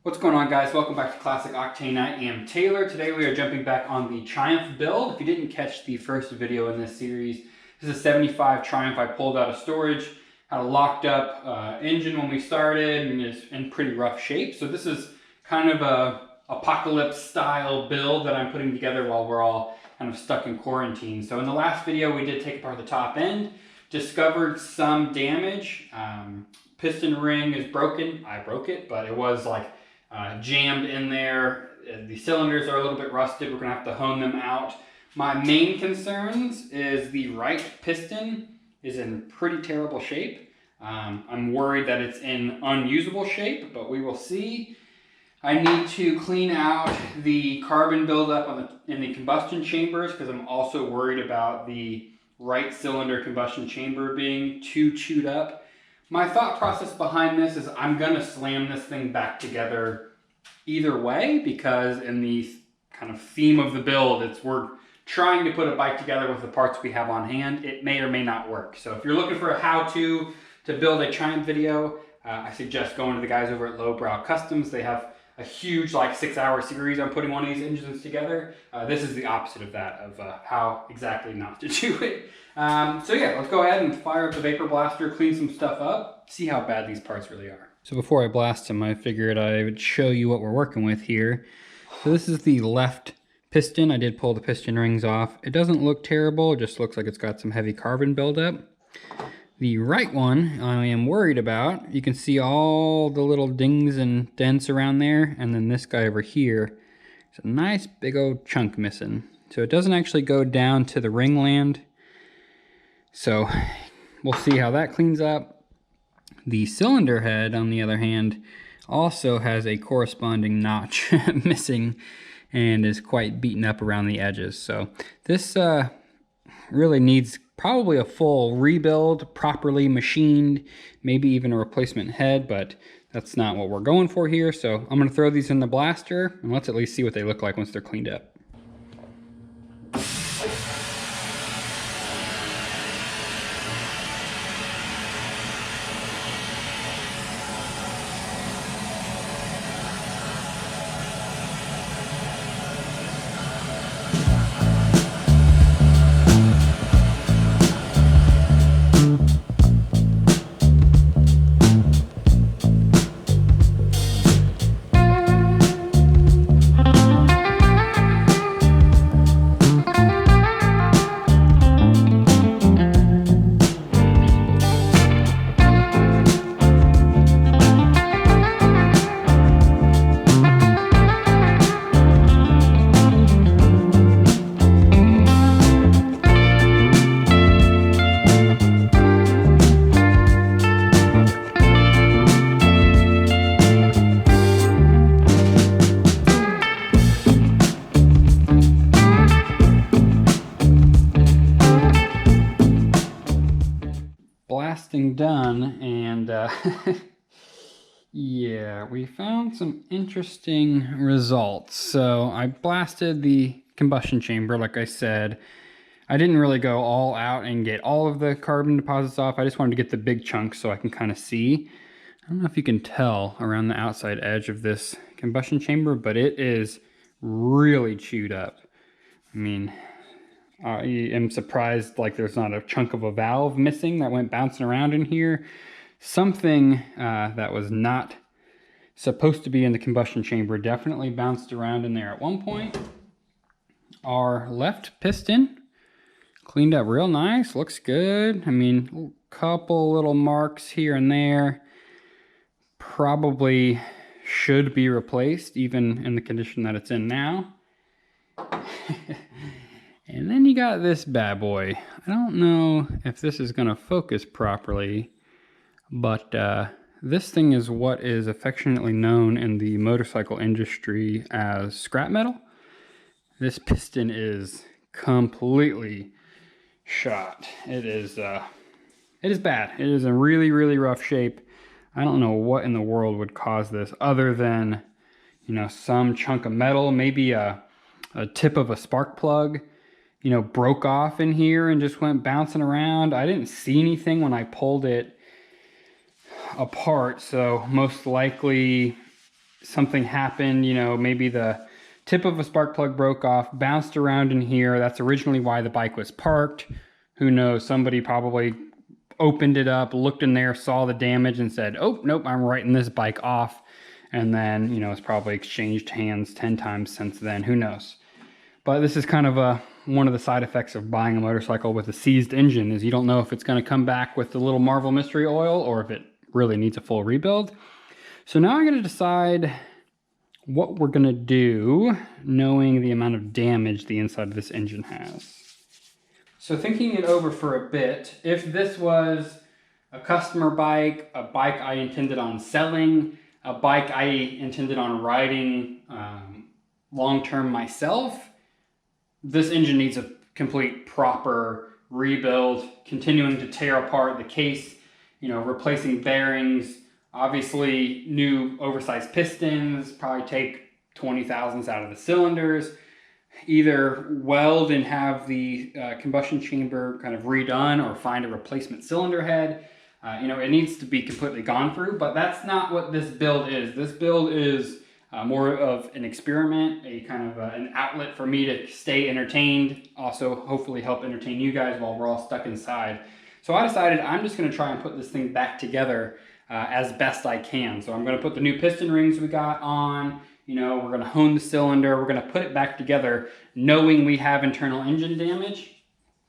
What's going on, guys? Welcome back to Classic Octane. I am Taylor. Today we are jumping back on the Triumph build. If you didn't catch the first video in this series, this is a 75 Triumph I pulled out of storage. Had a locked up engine when we started and is in pretty rough shape. So this is kind of a apocalypse style build that I'm putting together while we're all kind of stuck in quarantine. So in the last video we did take apart the top end, discovered some damage. Piston ring is broken. I broke it, but it was like jammed in there. The cylinders are a little bit rusted. We're gonna have to hone them out. My main concerns is the right piston is in pretty terrible shape. I'm worried that it's in unusable shape, but we will see. I need to clean out the carbon buildup in the combustion chambers because I'm also worried about the right cylinder combustion chamber being too chewed up. My thought process behind this is I'm gonna slam this thing back together either way, because in the kind of theme of the build, we're trying to put a bike together with the parts we have on hand. It may or may not work. So if you're looking for a how-to build a Triumph video, I suggest going to the guys over at Lowbrow Customs. They have a huge, like, 6-hour series on putting one of these engines together. This is the opposite of that, of how exactly not to do it. So yeah, let's go ahead and fire up the Vapor Blaster, clean some stuff up, see how bad these parts really are. So before I blast them, I figured I would show you what we're working with here. So this is the left piston. I did pull the piston rings off. It doesn't look terrible, it just looks like it's got some heavy carbon buildup. The right one I am worried about. You can see all the little dings and dents around there, and then this guy over here. It's a nice big old chunk missing. So it doesn't actually go down to the ringland. So we'll see how that cleans up. The cylinder head, on the other hand, also has a corresponding notch missing and is quite beaten up around the edges. So this really needs probably a full rebuild, properly machined, maybe even a replacement head, but that's not what we're going for here. So I'm gonna throw these in the blaster and let's at least see what they look like once they're cleaned up. Blasting done, and yeah, we found some interesting results. So I blasted the combustion chamber, like I said. I didn't really go all out and get all of the carbon deposits off. I just wanted to get the big chunks so I can kind of see. I don't know if you can tell around the outside edge of this combustion chamber, but it is really chewed up. I mean, I am surprised like there's not a chunk of a valve missing that went bouncing around in here. Something that was not supposed to be in the combustion chamber definitely bounced around in there at one point. Our left piston cleaned up real nice, looks good. I mean, a couple little marks here and there. Probably should be replaced even in the condition that it's in now. And then you got this bad boy. I don't know if this is gonna focus properly, but this thing is what is affectionately known in the motorcycle industry as scrap metal. This piston is completely shot. It is bad. It is in really, really rough shape. I don't know what in the world would cause this other than, you know, some chunk of metal, maybe a tip of a spark plug, you know, broke off in here and just went bouncing around. I didn't see anything when I pulled it apart, so most likely something happened, you know, maybe the tip of a spark plug broke off, bounced around in here. That's originally why the bike was parked. Who knows, somebody probably opened it up, looked in there, saw the damage and said, oh, nope, I'm writing this bike off. And then, you know, it's probably exchanged hands 10 times since then, who knows. But this is kind of one of the side effects of buying a motorcycle with a seized engine, is you don't know if it's gonna come back with the little Marvel Mystery Oil or if it really needs a full rebuild. So now I'm gonna decide what we're gonna do, knowing the amount of damage the inside of this engine has. So thinking it over for a bit, if this was a customer bike, a bike I intended on selling, a bike I intended on riding long-term myself, this engine needs a complete proper rebuild, continuing to tear apart the case, you know, replacing bearings, obviously new oversized pistons, probably take 20 thousandths out of the cylinders, either weld and have the combustion chamber kind of redone or find a replacement cylinder head. You know, it needs to be completely gone through, but that's not what this build is. This build is more of an experiment, a kind of an outlet for me to stay entertained, also hopefully help entertain you guys while we're all stuck inside. So I decided I'm just gonna try and put this thing back together as best I can. So I'm gonna put the new piston rings we got on, you know, we're gonna hone the cylinder, we're gonna put it back together knowing we have internal engine damage.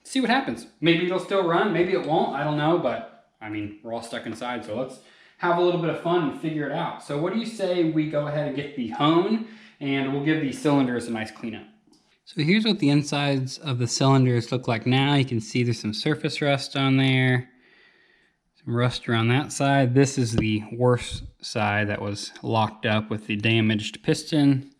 See what happens. Maybe it'll still run, maybe it won't, I don't know, but I mean, we're all stuck inside, so let's have a little bit of fun and figure it out. So what do you say we go ahead and get the hone, and we'll give these cylinders a nice cleanup. So here's what the insides of the cylinders look like now. You can see there's some surface rust on there, some rust around that side. This is the worst side that was locked up with the damaged piston.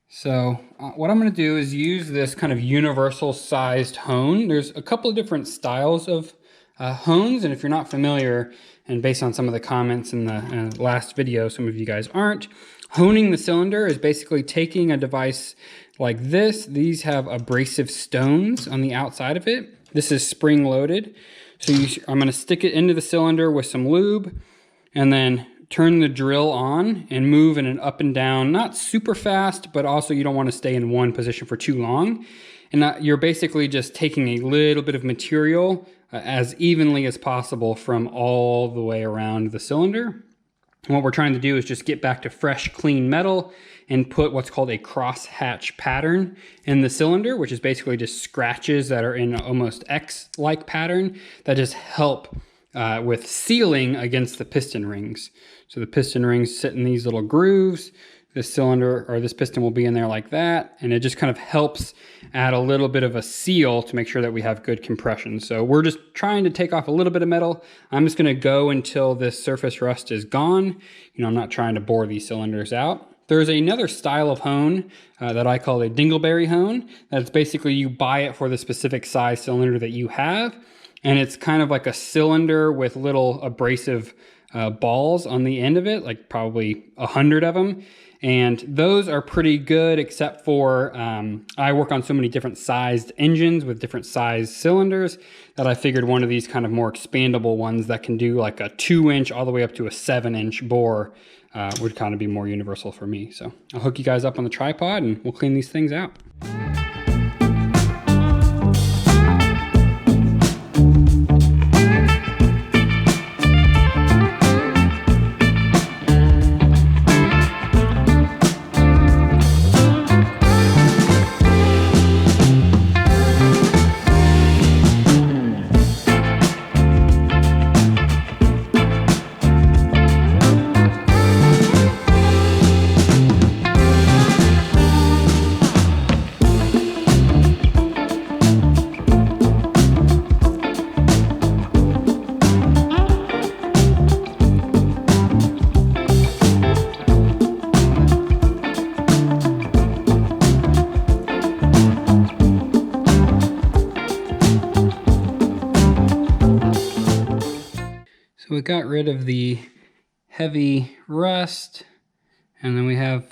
So what I'm gonna do is use this kind of universal sized hone. There's a couple of different styles of hones, and if you're not familiar, and based on some of the comments in the last video, some of you guys aren't, honing the cylinder is basically taking a device like this. These have abrasive stones on the outside of it. This is spring loaded. So I'm gonna stick it into the cylinder with some lube and then turn the drill on and move in an up and down, not super fast, but also you don't wanna stay in one position for too long. And you're basically just taking a little bit of material as evenly as possible from all the way around the cylinder. And what we're trying to do is just get back to fresh, clean metal and put what's called a cross-hatch pattern in the cylinder, which is basically just scratches that are in an almost X-like pattern that just help with sealing against the piston rings. So the piston rings sit in these little grooves. This cylinder or this piston will be in there like that, and it just kind of helps add a little bit of a seal to make sure that we have good compression. So we're just trying to take off a little bit of metal. I'm just gonna go until this surface rust is gone. You know, I'm not trying to bore these cylinders out. There's another style of hone that I call a dingleberry hone. That's basically you buy it for the specific size cylinder that you have, and it's kind of like a cylinder with little abrasive balls on the end of it, like probably 100 of them. And those are pretty good, except for I work on so many different sized engines with different sized cylinders that I figured one of these kind of more expandable ones that can do like a 2-inch all the way up to a 7-inch bore would kind of be more universal for me. So I'll hook you guys up on the tripod and we'll clean these things out. So we got rid of the heavy rust, and then we have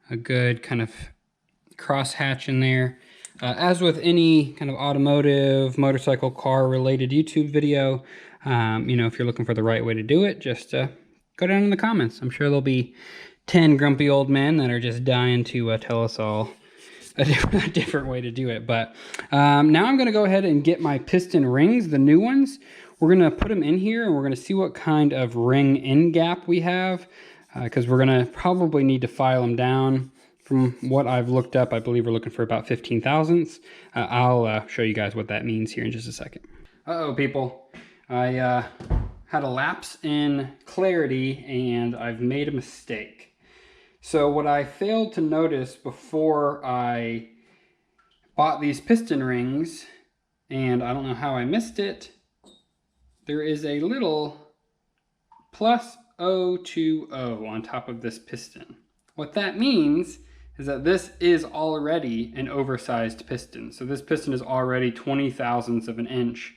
a good kind of crosshatch in there. As with any kind of automotive, motorcycle, car related YouTube video, you know, if you're looking for the right way to do it, just go down in the comments. I'm sure there'll be 10 grumpy old men that are just dying to tell us all a different way to do it. But now I'm going to go ahead and get my piston rings, the new ones. We're going to put them in here and we're going to see what kind of ring end gap we have, because we're going to probably need to file them down. From what I've looked up, I believe we're looking for about 15 thousandths. I'll show you guys what that means here in just a second. Uh-oh, people. I had a lapse in clarity and I've made a mistake. So what I failed to notice before I bought these piston rings, and I don't know how I missed it, there is a little plus O2O on top of this piston. What that means is that this is already an oversized piston. So this piston is already 20 thousandths of an inch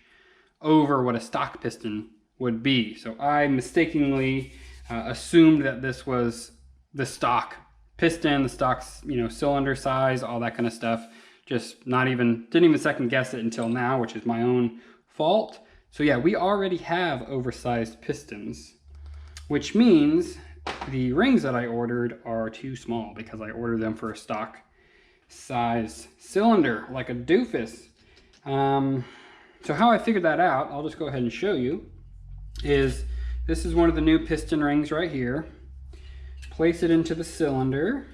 over what a stock piston would be. So I mistakenly assumed that this was the stock piston, the stock, cylinder size, all that kind of stuff. Just didn't even second guess it until now, which is my own fault. So yeah, we already have oversized pistons, which means the rings that I ordered are too small because I ordered them for a stock size cylinder, like a doofus. So how I figured that out, I'll just go ahead and show you, is this is one of the new piston rings right here. Place it into the cylinder,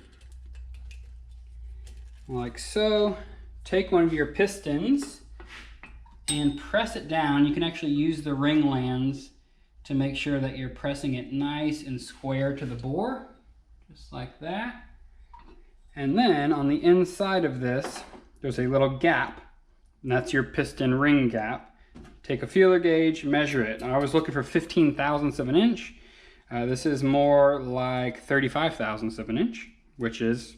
like so. Take one of your pistons and press it down. You can actually use the ring lands to make sure that you're pressing it nice and square to the bore, just like that. And then on the inside of this, there's a little gap, and that's your piston ring gap. Take a feeler gauge, measure it. I was looking for 15 thousandths of an inch. This is more like 35 thousandths of an inch, which is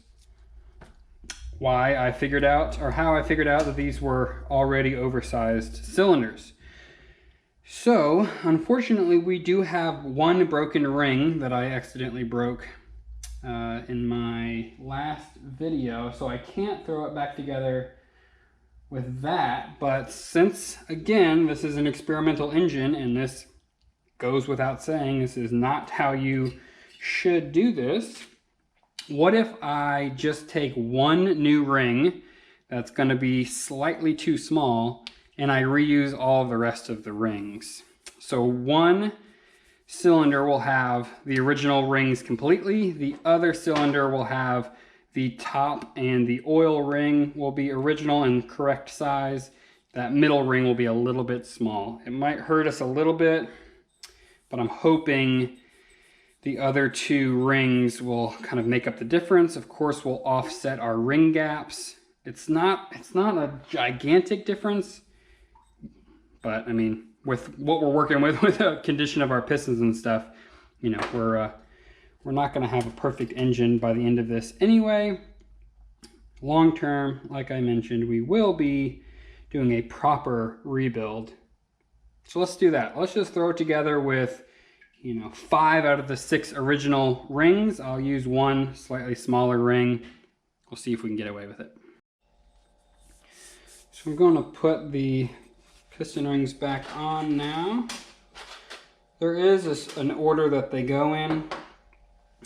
why I figured out, or how I figured out, that these were already oversized cylinders. So, unfortunately, we do have one broken ring that I accidentally broke in my last video, so I can't throw it back together with that. But since, again, this is an experimental engine, and this goes without saying, this is not how you should do this. What if I just take one new ring that's going to be slightly too small and I reuse all of the rest of the rings? So one cylinder will have the original rings completely. The other cylinder will have the top and the oil ring will be original and correct size. That middle ring will be a little bit small. It might hurt us a little bit, but I'm hoping the other two rings will kind of make up the difference. Of course, we'll offset our ring gaps. It's not a gigantic difference, but I mean, with what we're working with the condition of our pistons and stuff, we're not going to have a perfect engine by the end of this anyway. Long term, like I mentioned, we will be doing a proper rebuild. So let's do that. Let's just throw it together with 5 out of the 6 original rings. I'll use one slightly smaller ring. We'll see if we can get away with it. So I'm going to put the piston rings back on now. There is an order that they go in,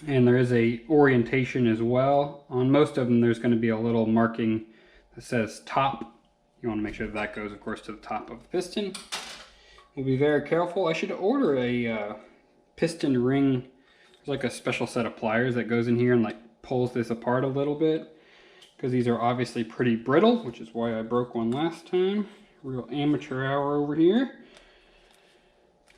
and there is a orientation as well. On most of them, there's going to be a little marking that says top. You want to make sure that goes, of course, to the top of the piston. We'll be very careful. I should order a piston ring. There's like a special set of pliers that goes in here and pulls this apart a little bit, because these are obviously pretty brittle, which is why I broke one last time. Real amateur hour over here.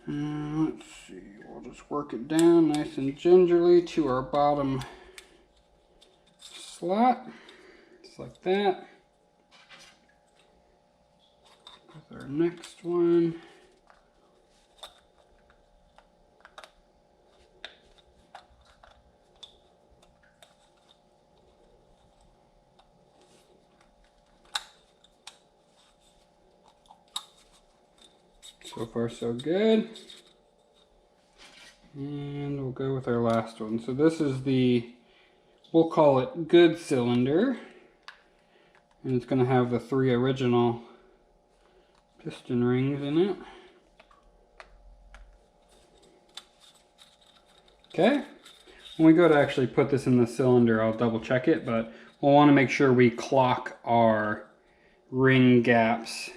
Let's see, we'll just work it down nice and gingerly to our bottom slot, just like that. With our next one. So far so good. And we'll go with our last one. So this is we'll call it good cylinder. And it's going to have the 3 original piston rings in it. Okay. When we go to actually put this in the cylinder, I'll double check it, but we'll want to make sure we clock our ring gaps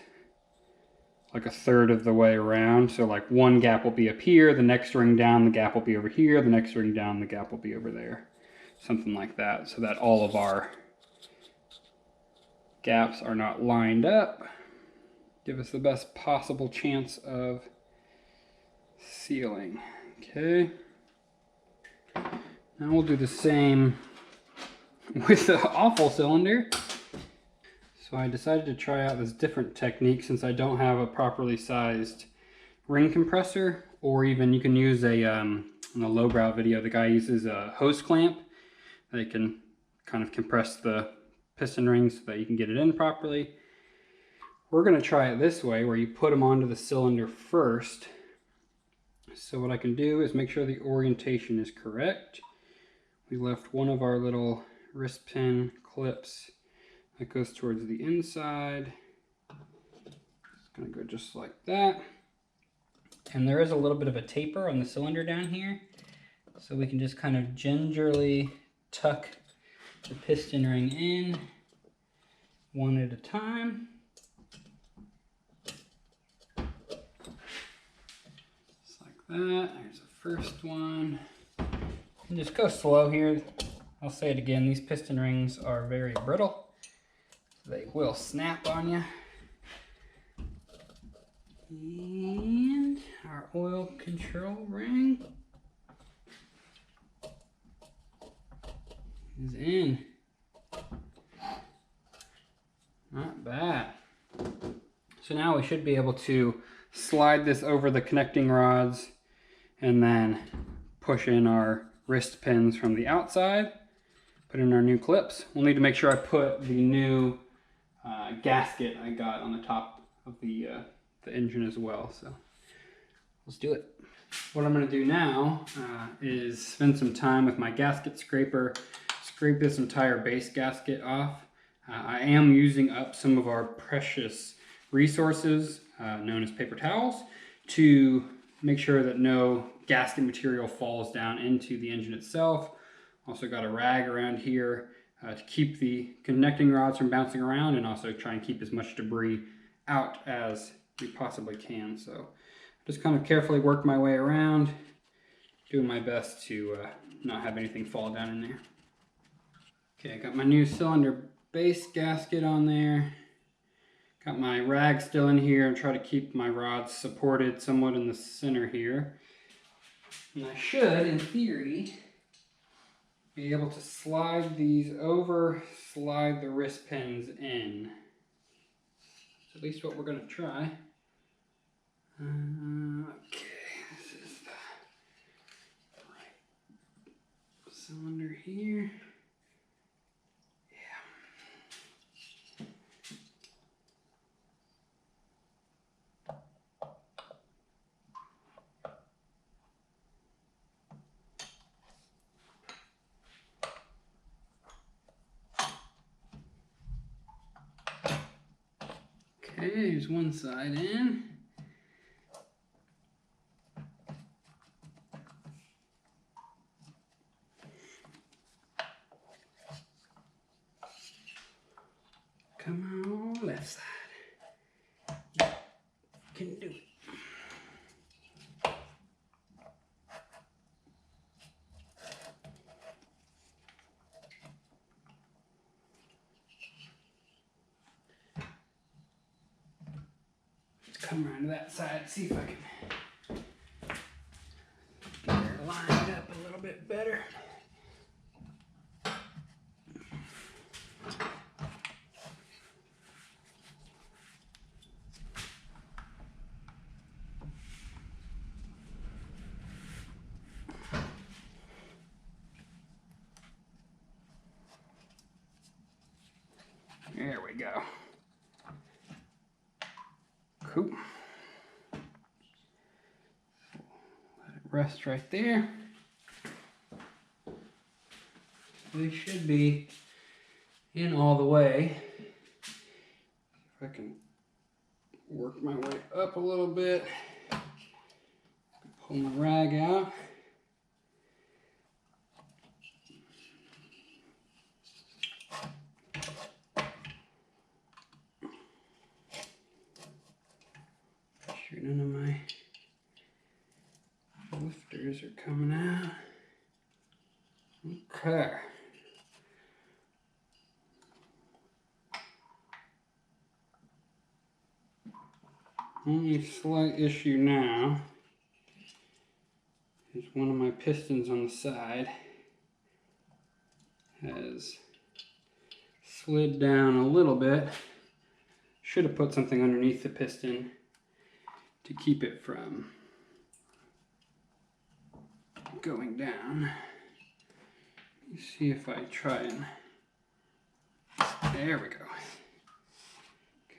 like a third of the way around. So like one gap will be up here, the next ring down, the gap will be over here, the next ring down, the gap will be over there. Something like that, so that all of our gaps are not lined up. Give us the best possible chance of sealing. Okay. Now we'll do the same with the awful cylinder. So I decided to try out this different technique since I don't have a properly sized ring compressor, or even you can use a, in the lowbrow video, the guy uses a hose clamp that can kind of compress the piston rings so that you can get it in properly. We're going to try it this way, where you put them onto the cylinder first. So what I can do is make sure the orientation is correct. We left one of our little wrist pin clips that goes towards the inside. It's going to go just like that. And there is a little bit of a taper on the cylinder down here. So we can just kind of gingerly tuck the piston ring in one at a time. Just like that. There's the first one. And just go slow here. I'll say it again, these piston rings are very brittle. They will snap on you. And our oil control ring is in. Not bad. So now we should be able to slide this over the connecting rods and then push in our wrist pins from the outside, put in our new clips. We'll need to make sure I put the new gasket I got on the top of the engine as well. So let's do it. What I'm going to do now is spend some time with my gasket scraper, scrape this entire base gasket off. I am using up some of our precious resources known as paper towels to make sure that no gasket material falls down into the engine itself. Also got a rag around here to keep the connecting rods from bouncing around, and also try and keep as much debris out as we possibly can. So just kind of carefully work my way around, doing my best to not have anything fall down in there. Okay, I got my new cylinder base gasket on there. Got my rag still in here and try to keep my rods supported somewhat in the center here. And I should, in theory, be able to slide these over, slide the wrist pins in. That's at least what we're going to try. Okay, this is the right cylinder here. Okay, here's one side in. Come on, left side. Can do it. Come around to that side, see if I can get her lined up a little bit better. There we go. Cool. Let it rest right there. They should be in all the way. If I can work my way up a little bit, pull my rag out. none of my lifters are coming out. Okay. Only slight issue now is one of my pistons on the side has slid down a little bit. Should have put something underneath the piston to keep it from going down. Let's see if I try and... There we go.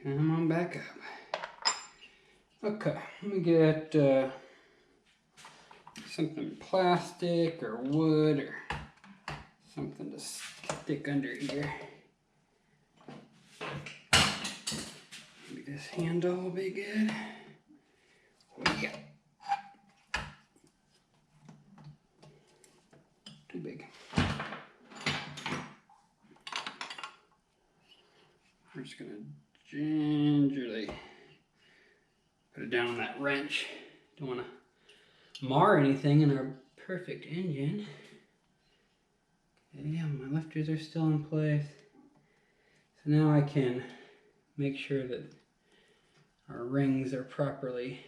Come on back up. Okay, let me get something plastic or wood or something to stick under here. Maybe this handle will be good. Oh, yeah. Too big. We're just gonna gingerly put it down on that wrench. Don't want to mar anything in our perfect engine. Yeah, my lifters are still in place. So now I can make sure that our rings are properly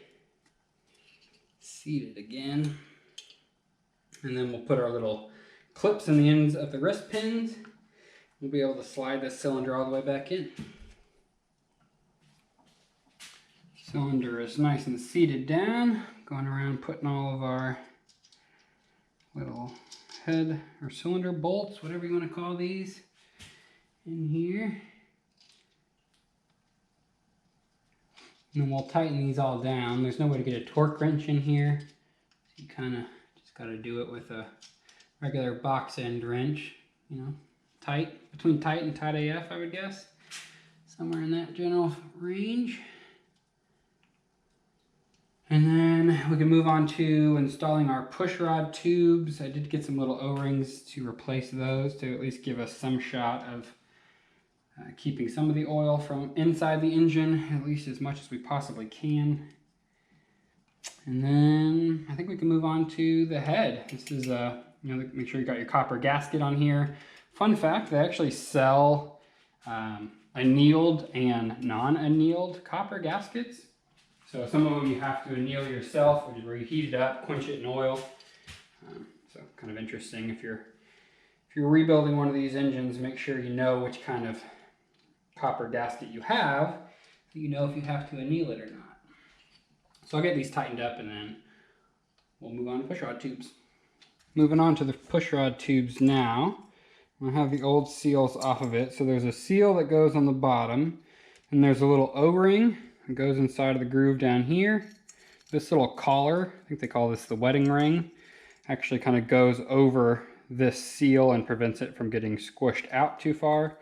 seated again. And then we'll put our little clips in the ends of the wrist pins. We'll be able to slide this cylinder all the way back in. Cylinder is nice and seated down. Going around putting all of our little head or cylinder bolts, whatever you want to call these, in here. And then we'll tighten these all down. There's no way to get a torque wrench in here. So you kind of just got to do it with a regular box end wrench, you know, tight, between tight and tight AF, I would guess. Somewhere in that general range. And then we can move on to installing our pushrod tubes. I did get some little O-rings to replace those to at least give us some shot of keeping some of the oil from inside the engine, at least as much as we possibly can. And then I think we can move on to the head. This is, you know, make sure you got your copper gasket on here. Fun fact, they actually sell annealed and non-annealed copper gaskets. So some of them you have to anneal yourself, which is where you heat it up, quench it in oil. So kind of interesting. If you're rebuilding one of these engines, make sure you know which kind of copper gasket you have, so you know if you have to anneal it or not. So I'll get these tightened up and then we'll move on to pushrod tubes. Moving on to the pushrod tubes now. I'm gonna have the old seals off of it. So there's a seal that goes on the bottom, and there's a little O-ring. It goes inside of the groove down here. This little collar, I think they call this the wedding ring, actually kind of goes over this seal and prevents it from getting squished out too far.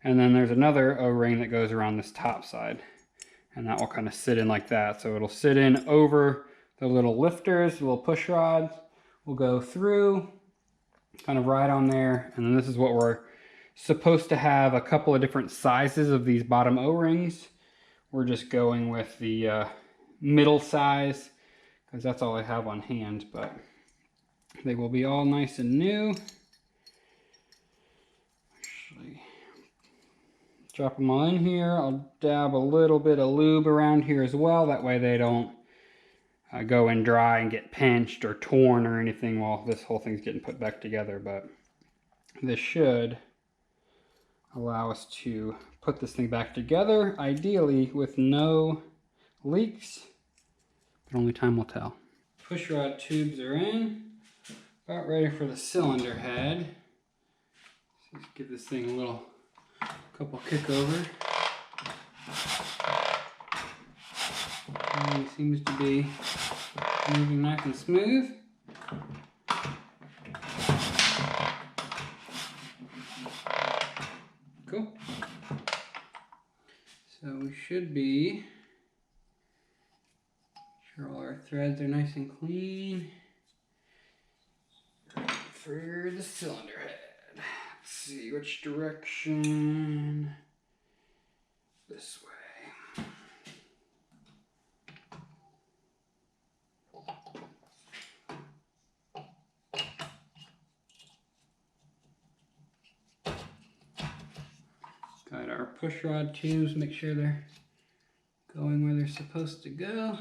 And then there's another O-ring that goes around this top side, and that will kind of sit in like that. So it'll sit in over the little lifters, the little push rods. We'll go through, kind of right on there, and then this is what we're supposed to have, a couple of different sizes of these bottom O-rings. We're just going with the middle size because that's all I have on hand, but they will be all nice and new. Actually, drop them all in here. I'll dab a little bit of lube around here as well. That way they don't go in dry and get pinched or torn or anything while this whole thing's getting put back together. But this should allow us to put this thing back together, ideally with no leaks, but only time will tell. Pushrod tubes are in, about ready for the cylinder head. Let's give this thing a little couple kick over. And it seems to be moving nice and smooth. Cool. So we should be sure all our threads are nice and clean. Ready for the cylinder head. Let's see which direction. This way. our push rod tubes, make sure they're going where they're supposed to go.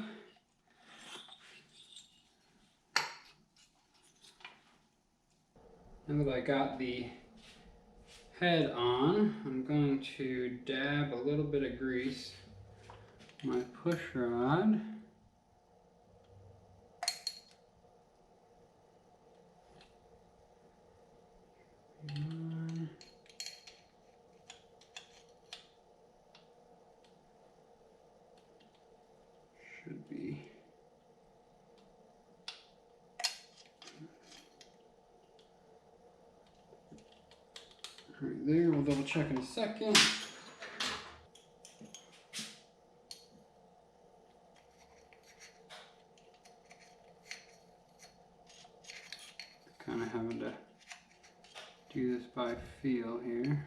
Now that I got the head on, I'm going to dab a little bit of grease on my push rod. Should be right there. We'll double check in a second. Kind of having to do this by feel here.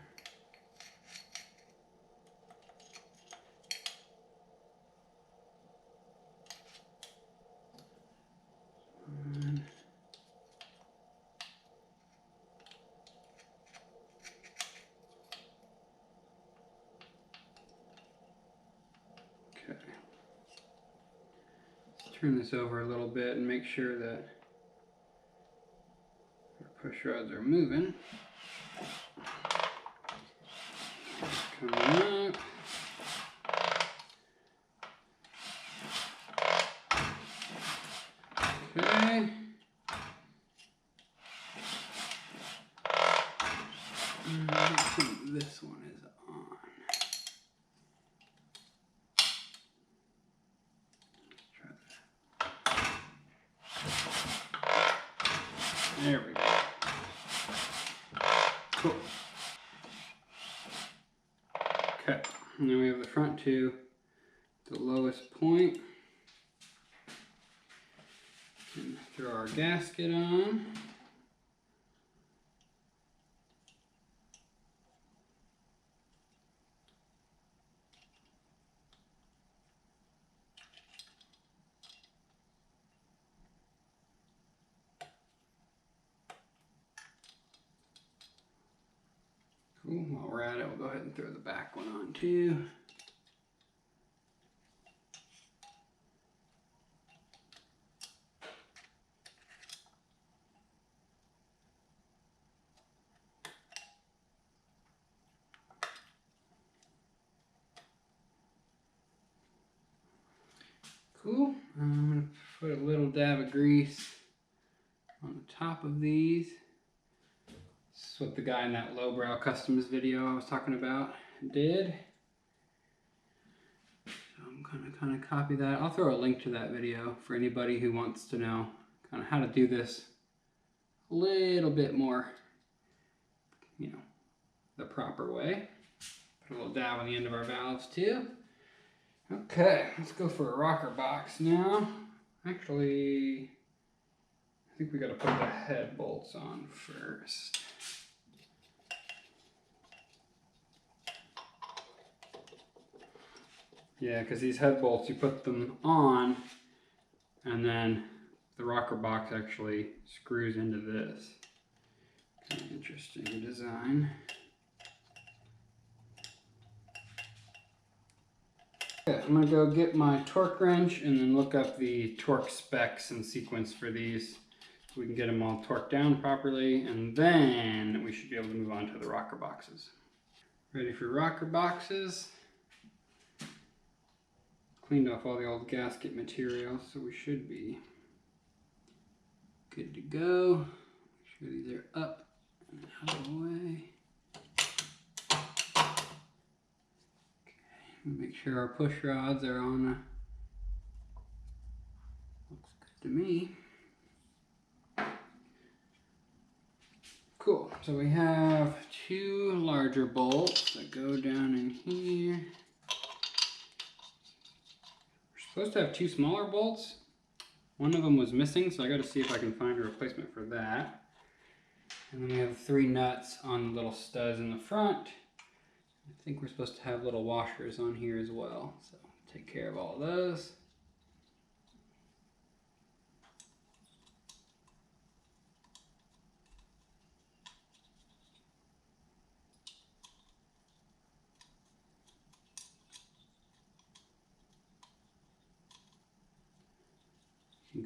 Okay. Let's turn this over a little bit and make sure that our push rods are moving. Coming up. Okay. I think this one is on. Let's try that. There we go. Cool. Okay, and then we have the front two, the lowest point. And throw our gasket on. Cool, while we're at it, we'll go ahead and throw the back one on too. Cool, I'm going to put a little dab of grease on the top of these. This is what the guy in that lowbrow customs video I was talking about did. So I'm going to kind of copy that. I'll throw a link to that video for anybody who wants to know kind of how to do this a little bit more, you know, the proper way. Put a little dab on the end of our valves too. Okay, let's go for a rocker box now. Actually, I think we got to put the head bolts on first. Yeah, because these head bolts, you put them on, and then the rocker box actually screws into this. Kind of interesting design. Okay, I'm going to go get my torque wrench and then look up the torque specs and sequence for these so we can get them all torqued down properly, and then we should be able to move on to the rocker boxes. Ready for rocker boxes. Cleaned off all the old gasket material, so we should be good to go. Make sure these are up and out of the way. Make sure our push rods are on. Looks good to me. Cool. So we have two larger bolts that go down in here. We're supposed to have two smaller bolts. One of them was missing, so I got to see if I can find a replacement for that. And then we have 3 nuts on the little studs in the front. I think we're supposed to have little washers on here as well, so take care of all of those.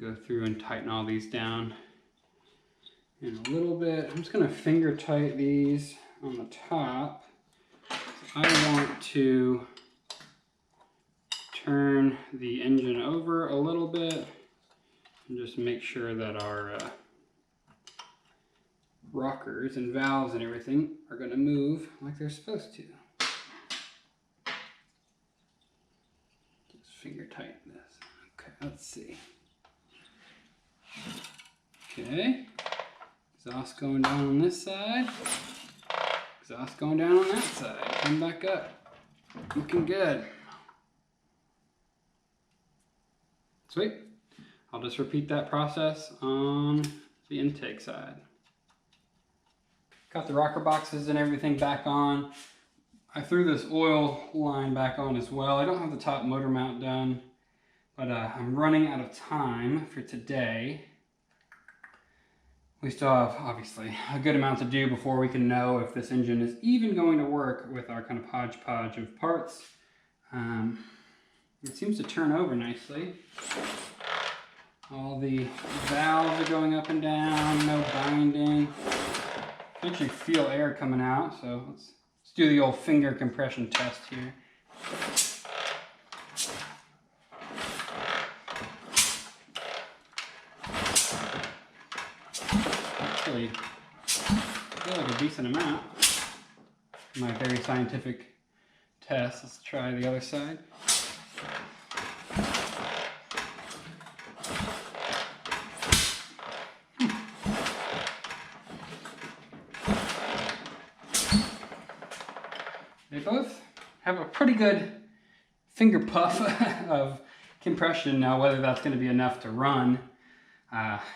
go through and tighten all these down in a little bit. I'm just going to finger tight these on the top. I want to turn the engine over a little bit and just make sure that our rockers and valves and everything are going to move like they're supposed to. Just finger tighten this. Okay, let's see. Okay, exhaust going down on this side, exhaust going down on that side. Come back up. Looking good. Sweet. I'll just repeat that process on the intake side. Got the rocker boxes and everything back on. I threw this oil line back on as well. I don't have the top motor mount done, but I'm running out of time for today. We still have, obviously, a good amount to do before we can know if this engine is even going to work with our kind of hodgepodge of parts. It seems to turn over nicely. All the valves are going up and down, no binding. I can actually feel air coming out, so let's do the old finger compression test here. Actually, I feel like a decent amount. My very scientific test. Let's try the other side. They both have a pretty good finger puff of compression. Now, whether that's going to be enough to run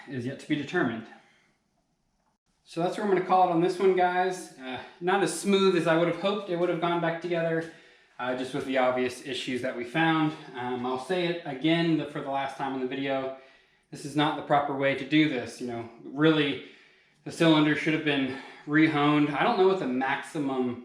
is yet to be determined. So that's where I'm going to call it on this one, guys. Not as smooth as I would have hoped it would have gone back together, just with the obvious issues that we found. I'll say it again for the last time in the video. This is not the proper way to do this. You know, really, the cylinder should have been re-honed. I don't know what the maximum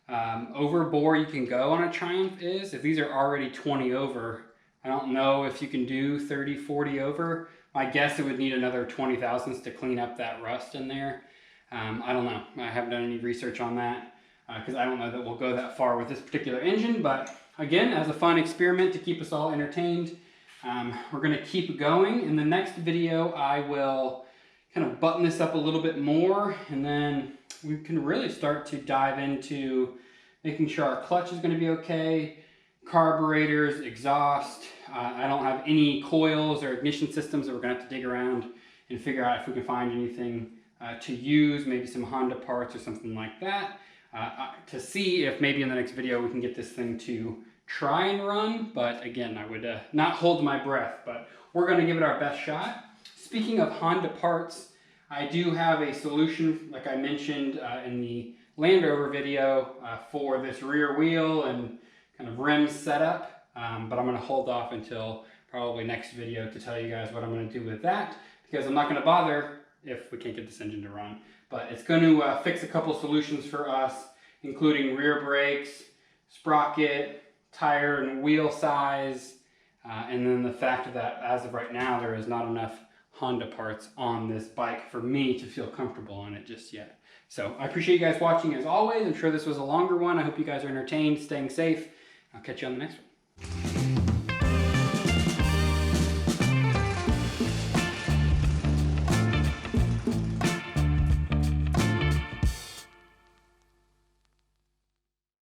overbore you can go on a Triumph is. If these are already 20 over, I don't know if you can do 30, 40 over. My guess it would need another 20 thousandths to clean up that rust in there. I don't know. I haven't done any research on that because I don't know that we'll go that far with this particular engine. But again, as a fun experiment to keep us all entertained, we're going to keep going. In the next video, I will kind of button this up a little bit more, and then we can really start to dive into making sure our clutch is going to be okay, carburetors, exhaust. I don't have any coils or ignition systems that we're going to have to dig around and figure out if we can find anything to use, maybe some Honda parts or something like that, to see if maybe in the next video we can get this thing to try and run. But again, I would not hold my breath, but we're going to give it our best shot. Speaking of Honda parts, I do have a solution, like I mentioned in the Land Rover video, for this rear wheel and kind of rim setup, but I'm going to hold off until probably next video to tell you guys what I'm going to do with that, because I'm not going to bother if we can't get this engine to run. But it's going to fix a couple solutions for us, including rear brakes, sprocket, tire and wheel size, and then the fact that as of right now there is not enough Honda parts on this bike for me to feel comfortable on it just yet. So I appreciate you guys watching as always. I'm sure this was a longer one. I hope you guys are entertained, staying safe. I'll catch you on the next one.